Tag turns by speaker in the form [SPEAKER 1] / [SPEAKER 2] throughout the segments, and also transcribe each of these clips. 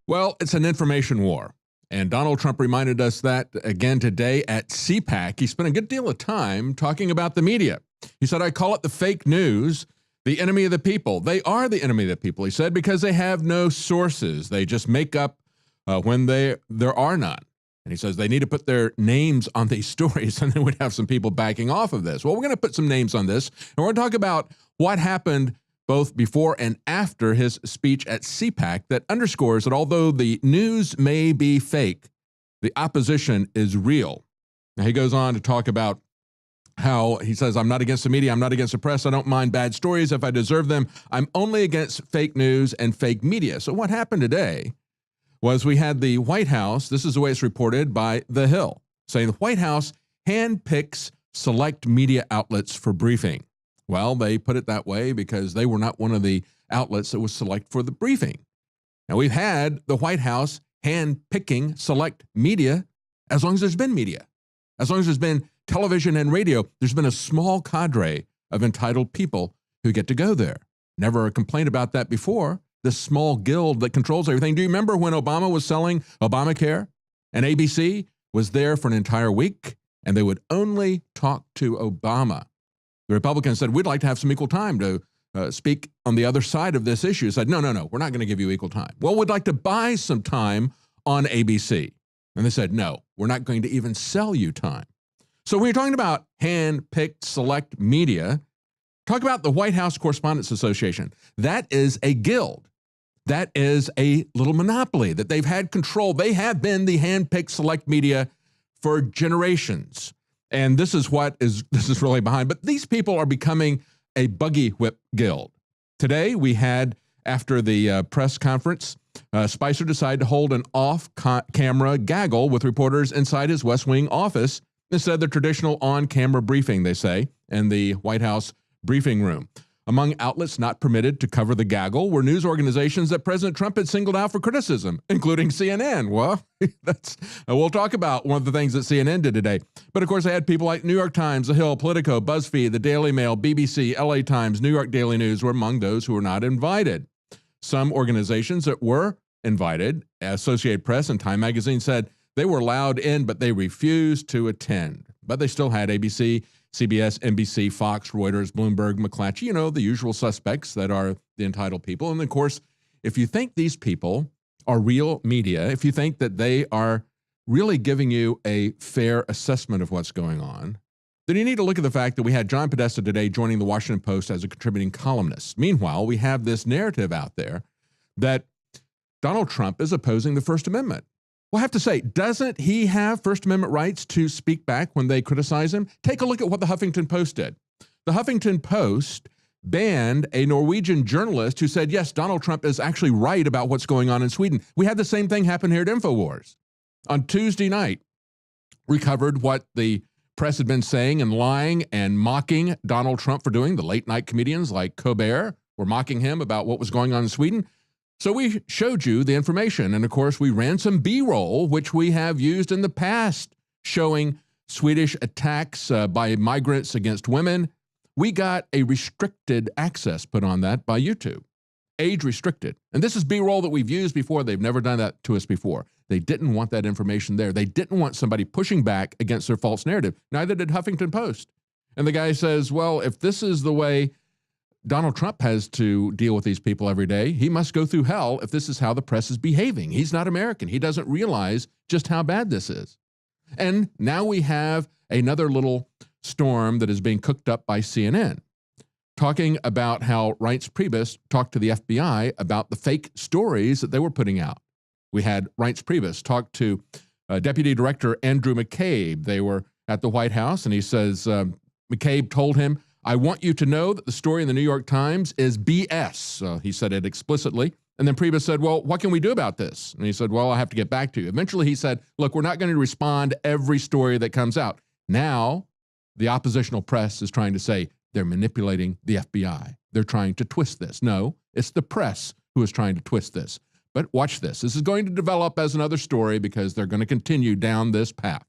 [SPEAKER 1] Well, it's an information war. And Donald Trump reminded us that again today at CPAC. He spent a good deal of time talking about the media. He said, I call it the fake news, the enemy of the people. They are the enemy of the people, he said, because they have no sources. They just make up when there are none. And he says they need to put their names on these stories, and then we'd have some people backing off of this. Well, we're going to put some names on this, and we're going to talk about what happened both before and after his speech at CPAC that underscores that although the news may be fake, the opposition is real. Now, he goes on to talk about how he says, I'm not against the media, I'm not against the press, I don't mind bad stories if I deserve them. I'm only against fake news and fake media. So what happened today was we had the White House, this is the way it's reported by The Hill, saying the White House handpicks select media outlets for briefing. Well, they put it that way because they were not one of the outlets that was select for the briefing. Now, we've had the White House hand-picking select media as long as there's been media. As long as there's been television and radio, there's been a small cadre of entitled people who get to go there. Never a complaint about that before. This small guild that controls everything. Do you remember when Obama was selling Obamacare and ABC was there for an entire week and they would only talk to Obama? The Republicans said, we'd like to have some equal time to speak on the other side of this issue. Said, no, we're not going to give you equal time. Well, we'd like to buy some time on ABC. And they said, no, we're not going to even sell you time. So when you're talking about hand-picked select media, talk about the White House Correspondents Association. That is a guild. That is a little monopoly that they've had control. They have been the hand-picked select media for generations. And this is really behind. But these people are becoming a buggy whip guild. Today, we had, after the press conference, Spicer decided to hold an off-camera gaggle with reporters inside his West Wing office instead of the traditional on-camera briefing, they say, in the White House briefing room. Among outlets not permitted to cover the gaggle were news organizations that President Trump had singled out for criticism, including CNN. Well, we'll talk about one of the things that CNN did today. But of course, they had people like New York Times, The Hill, Politico, BuzzFeed, The Daily Mail, BBC, LA Times, New York Daily News were among those who were not invited. Some organizations that were invited, Associated Press and Time Magazine, said they were allowed in, but they refused to attend. But they still had ABC, CBS, NBC, Fox, Reuters, Bloomberg, McClatchy, the usual suspects that are the entitled people. And of course, if you think these people are real media, if you think that they are really giving you a fair assessment of what's going on, then you need to look at the fact that we had John Podesta today joining the Washington Post as a contributing columnist. Meanwhile, we have this narrative out there that Donald Trump is opposing the First Amendment. Well, I have to say, doesn't he have First Amendment rights to speak back when they criticize him? Take a look at what the Huffington Post did. The Huffington Post banned a Norwegian journalist who said, yes, Donald Trump is actually right about what's going on in Sweden. We had the same thing happen here at InfoWars. On Tuesday night, we covered what the press had been saying and lying and mocking Donald Trump for doing. The late-night comedians like Colbert were mocking him about what was going on in Sweden. So we showed you the information, and of course we ran some B-roll, which we have used in the past, showing Swedish attacks by migrants against women. We got a restricted access put on that by YouTube, age restricted. And this is B-roll that we've used before. They've never done that to us before. They didn't want that information there. They didn't want somebody pushing back against their false narrative. Neither did Huffington Post. And the guy says, well, if this is the way Donald Trump has to deal with these people every day, he must go through hell if this is how the press is behaving. He's not American. He doesn't realize just how bad this is. And now we have another little storm that is being cooked up by CNN, talking about how Reince Priebus talked to the FBI about the fake stories that they were putting out. We had Reince Priebus talk to Deputy Director Andrew McCabe. They were at the White House, and he says, McCabe told him, I want you to know that the story in the New York Times is BS. He said it explicitly. And then Priebus said, well, what can we do about this? And he said, well, I have to get back to you. Eventually he said, look, we're not going to respond to every story that comes out. Now, the oppositional press is trying to say they're manipulating the FBI. They're trying to twist this. No, it's the press who is trying to twist this. But watch this. This is going to develop as another story because they're going to continue down this path.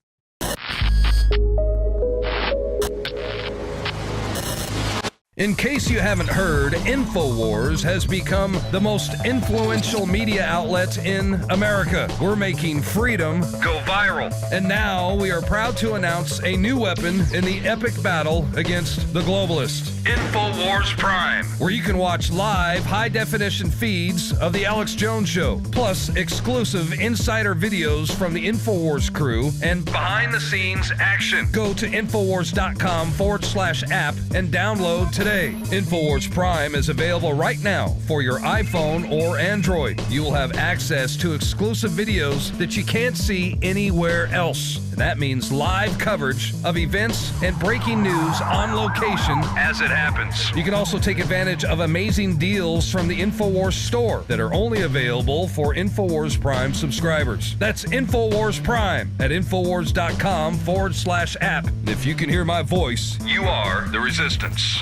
[SPEAKER 2] In case you haven't heard, InfoWars has become the most influential media outlet in America. We're making freedom go viral. And now we are proud to announce a new weapon in the epic battle against the globalists. InfoWars Prime, where you can watch live high-definition feeds of The Alex Jones Show, plus exclusive insider videos from the InfoWars crew and behind-the-scenes action. Go to Infowars.com/app and download today. InfoWars Prime is available right now for your iPhone or Android. You will have access to exclusive videos that you can't see anywhere else. And that means live coverage of events and breaking news on location as it happens. You can also take advantage of amazing deals from the InfoWars store that are only available for InfoWars Prime subscribers. That's InfoWars Prime at Infowars.com/app. And if you can hear my voice, you are the resistance.